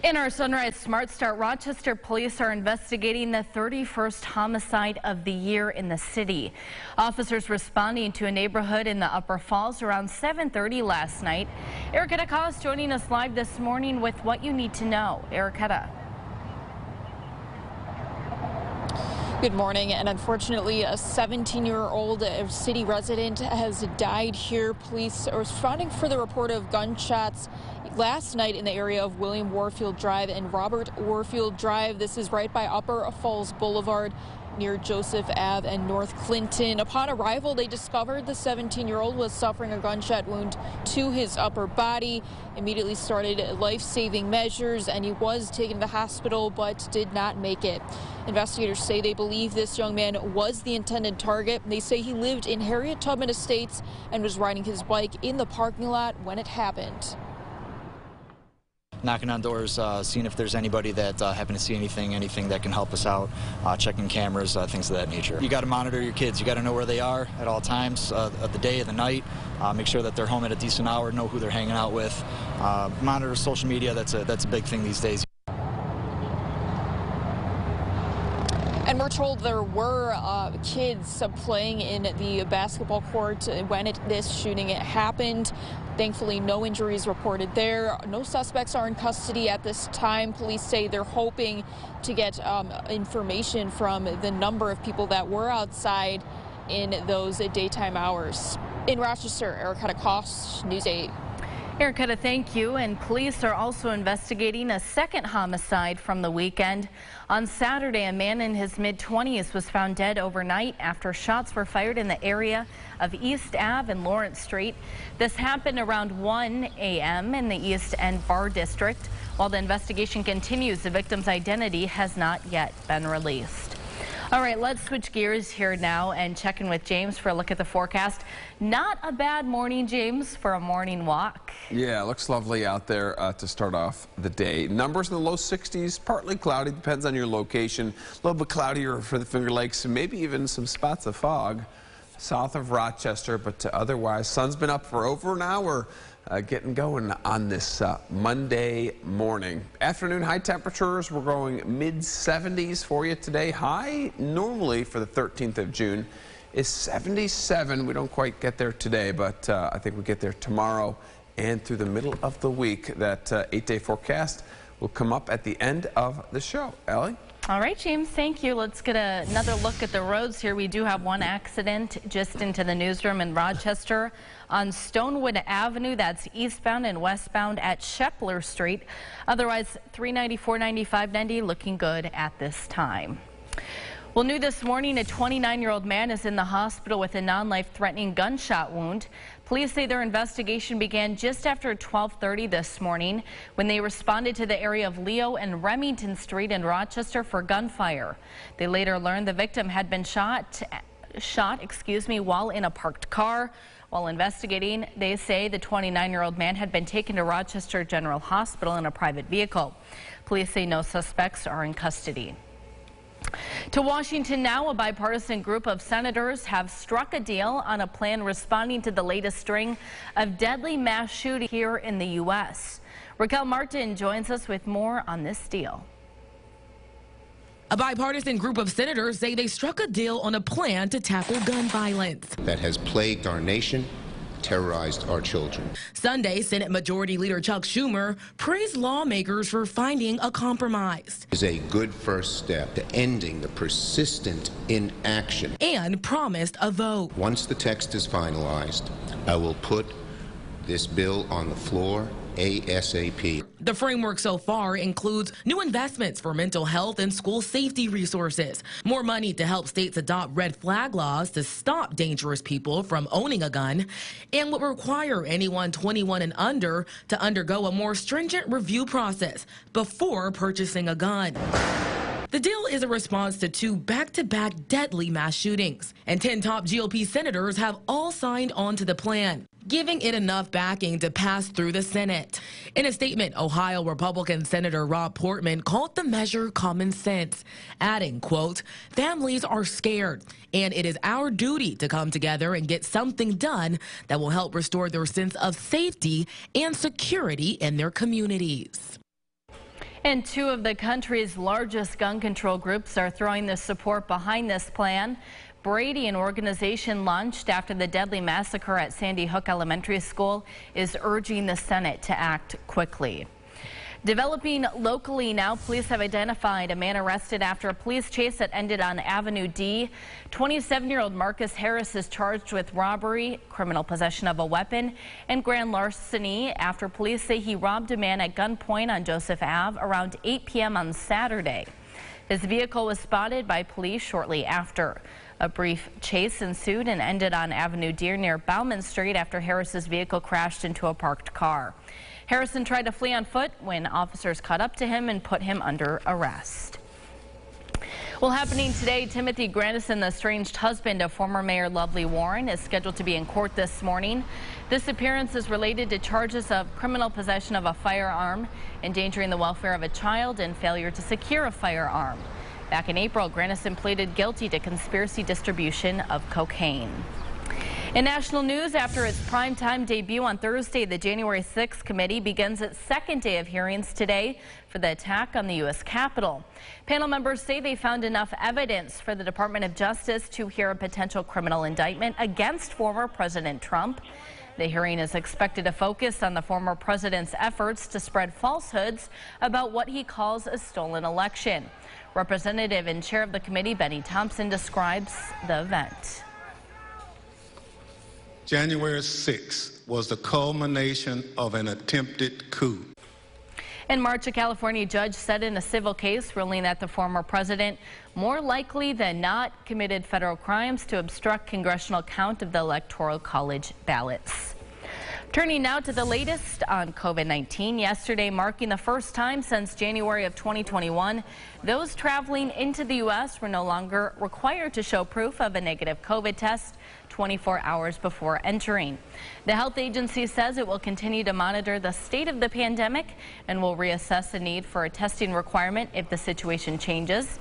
In our Sunrise Smart Start, Rochester police are investigating the 31st homicide of the year in the city. Officers responding to a neighborhood in the Upper Falls around 7:30 last night. Erica Cos joining us live this morning with what you need to know. Erica. Good morning, and unfortunately a 17-year-old city resident has died here. Police are responding for the report of gunshots last night in the area of William Warfield Drive and Robert Warfield Drive. This is right by Upper Falls Boulevard near Joseph Ave and North Clinton. Upon arrival, they discovered the 17-year-old was suffering a gunshot wound to his upper body. Immediately started life-saving measures, and he was taken to the hospital but did not make it. Investigators say they believe this young man was the intended target. They say he lived in Harriet Tubman Estates and was riding his bike in the parking lot when it happened. Knocking on doors, seeing if there's anybody that happen to see anything that can help us out, checking cameras, things of that nature. You got to monitor your kids. You got to know where they are at all times of the day, of the night. Make sure that they're home at a decent hour, know who they're hanging out with. Monitor social media. That's a big thing these days. And we're told there were kids playing in the basketball court when this shooting happened. Thankfully, no injuries reported there. No suspects are in custody at this time. Police say they're hoping to get information from the number of people that were outside in those daytime hours. In Rochester, Erica Cos, News 8. Erica, thank you. And police are also investigating a second homicide from the weekend. On Saturday, a man in his mid-20s was found dead overnight after shots were fired in the area of East Ave and Lawrence Street. This happened around 1 a.m. in the East End Bar District. While the investigation continues, the victim's identity has not yet been released. All right, let's switch gears here now and check in with James for a look at the forecast. Not a bad morning, James, for a morning walk. Yeah, it looks lovely out there to start off the day. Numbers in the low 60s, partly cloudy, depends on your location. A little bit cloudier for the Finger Lakes, and maybe even some spots of fog south of Rochester, but otherwise, sun's been up for over an hour. Getting going on this Monday morning. Afternoon high temperatures, we're going mid-70s for you today. High normally for the 13th of June is 77. We don't quite get there today, but I think we get there tomorrow and through the middle of the week. That 8-day forecast will come up at the end of the show. Ellie? All right, James, thank you. Let's get another look at the roads here. We do have one accident just into the newsroom in Rochester on Stonewood Avenue. That's eastbound and westbound at Shepler Street. Otherwise, 390, 490, 590 looking good at this time. Well, new this morning, a 29-year-old man is in the hospital with a non-life-threatening gunshot wound. Police say their investigation began just after 12:30 this morning when they responded to the area of Leo and Remington Street in Rochester for gunfire. They later learned the victim had been shot, while in a parked car. While investigating, they say the 29-year-old man had been taken to Rochester General Hospital in a private vehicle. Police say no suspects are in custody. To Washington now, a bipartisan group of senators have struck a deal on a plan responding to the latest string of deadly mass shootings here in the U.S. Raquel Martin joins us with more on this deal. A bipartisan group of senators say they struck a deal on a plan to tackle gun violence that has plagued our nation, terrorized our children. Sunday, Senate Majority Leader Chuck Schumer praised lawmakers for finding a compromise. It is a good first step to ending the persistent inaction. And promised a vote. Once the text is finalized, I will put this bill on the floor ASAP. The framework so far includes new investments for mental health and school safety resources, more money to help states adopt red flag laws to stop dangerous people from owning a gun, and would require anyone 21 and under to undergo a more stringent review process before purchasing a gun. The deal is a response to two back-to-back deadly mass shootings, and 10 top GOP senators have all signed on to the plan, giving it enough backing to pass through the Senate. In a statement, Ohio Republican Senator Rob Portman called the measure common sense, adding, quote, "Families are scared, and it is our duty to come together and get something done that will help restore their sense of safety and security in their communities." And two of the country's largest gun control groups are throwing their support behind this plan. Brady, an organization launched after the deadly massacre at Sandy Hook Elementary School, is urging the Senate to act quickly. Developing locally now, police have identified a man arrested after a police chase that ended on Avenue D. 27-year-old Marcus Harris is charged with robbery, criminal possession of a weapon, and grand larceny after police say he robbed a man at gunpoint on Joseph Ave around 8 p.m. on Saturday. His vehicle was spotted by police shortly after. A brief chase ensued and ended on Avenue D near Bauman Street after Harris's vehicle crashed into a parked car. Harrison tried to flee on foot when officers caught up to him and put him under arrest. Well, happening today, Timothy Grandison, the estranged husband of former Mayor Lovely Warren, is scheduled to be in court this morning. This appearance is related to charges of criminal possession of a firearm, endangering the welfare of a child, and failure to secure a firearm. Back in April, Grandison pleaded guilty to conspiracy distribution of cocaine. In national news, after its primetime debut on Thursday, the January 6th committee begins its second day of hearings today for the attack on the U.S. Capitol. Panel members say they found enough evidence for the Department of Justice to hear a potential criminal indictment against former President Trump. The hearing is expected to focus on the former president's efforts to spread falsehoods about what he calls a stolen election. Representative and chair of the committee, Benny Thompson, describes the event. January 6th was the culmination of an attempted coup. In March, a California judge said in a civil case ruling that the former president more likely than not committed federal crimes to obstruct congressional count of the Electoral College ballots. Turning now to the latest on COVID-19. Yesterday, marking the first time since January of 2021, those traveling into the U.S. were no longer required to show proof of a negative COVID test 24 hours before entering. The health agency says it will continue to monitor the state of the pandemic and will reassess the need for a testing requirement if the situation changes.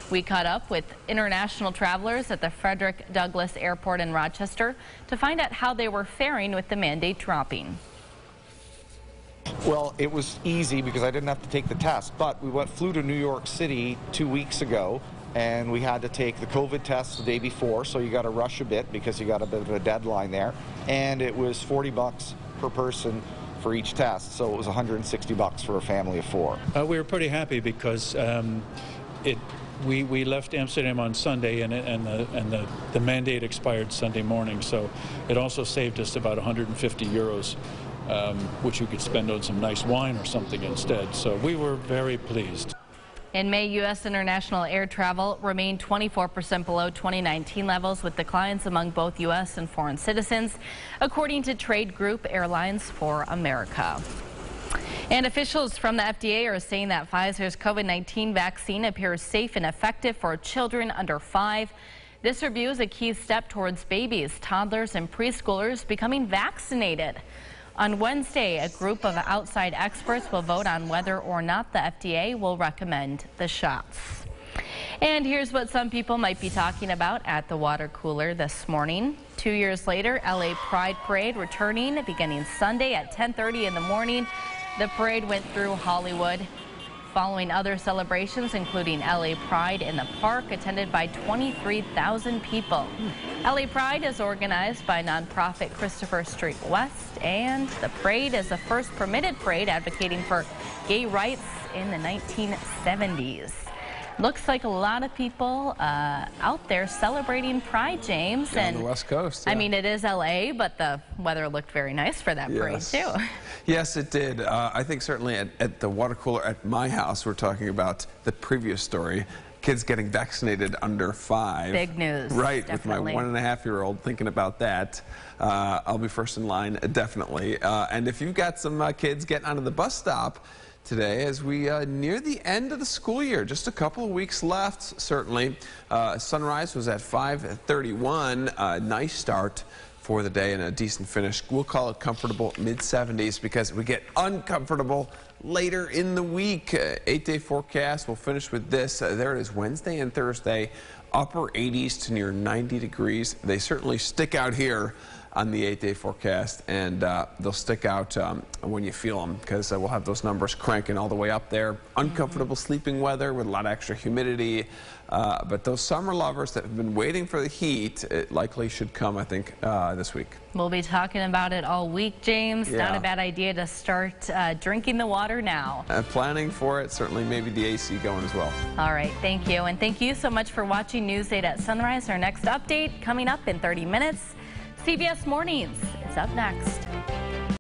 We caught up with international travelers at the Frederick Douglass Airport in Rochester to find out how they were faring with the mandate dropping. Well, it was easy because I didn't have to take the test, but we flew to New York City 2 weeks ago, and we had to take the COVID test the day before, so you got to rush a bit because you got a bit of a deadline there, and it was $40 per person for each test, so it was $160 for a family of four. We were pretty happy because we left Amsterdam on Sunday, and the mandate expired Sunday morning, so it also saved us about 150 euros, which you could spend on some nice wine or something instead. So we were very pleased. In May, U.S. international air travel remained 24% below 2019 levels, with declines among both U.S. and foreign citizens, according to trade group Airlines for America. And officials from the FDA are saying that Pfizer's COVID-19 vaccine appears safe and effective for children under 5. This review is a key step towards babies, toddlers, and preschoolers becoming vaccinated. On Wednesday, a group of outside experts will vote on whether or not the FDA will recommend the shots. And here's what some people might be talking about at the water cooler this morning. 2 years later, LA Pride Parade returning beginning Sunday at 10:30 in the morning. The parade went through Hollywood, following other celebrations, including LA Pride in the park, attended by 23,000 people. LA Pride is organized by nonprofit Christopher Street West, and the parade is the first permitted parade advocating for gay rights in the 1970s. Looks like a lot of people out there celebrating Pride, James. And on the West Coast. Yeah. I mean, it is LA, but the weather looked very nice for that parade, too. Yes, it did. I think certainly at the water cooler at my house, we're talking about the previous story. Kids getting vaccinated under 5. Big news. Right, definitely. With my 1.5-year-old thinking about that. I'll be first in line, definitely. And if you've got some kids getting onto the bus stop today, as we near the end of the school year, just a couple of weeks left, certainly. Sunrise was at 5:31. Nice start for the day and a decent finish. We'll call it comfortable mid-70s because we get uncomfortable later in the week. 8-day forecast. We'll finish with this. There it is, Wednesday and Thursday. Upper 80s to near 90 degrees. They certainly stick out here on the 8-day forecast, and they'll stick out when you feel them, because we'll have those numbers cranking all the way up there. Uncomfortable sleeping weather with a lot of extra humidity, but those summer lovers that have been waiting for the heat, it likely should come, I think, this week. We'll be talking about it all week, James. Yeah. Not a bad idea to start drinking the water now. Planning for it, certainly maybe the AC going as well. All right, thank you. And thank you so much for watching News 8 at Sunrise. Our next update coming up in 30 minutes. CBS Mornings is up next.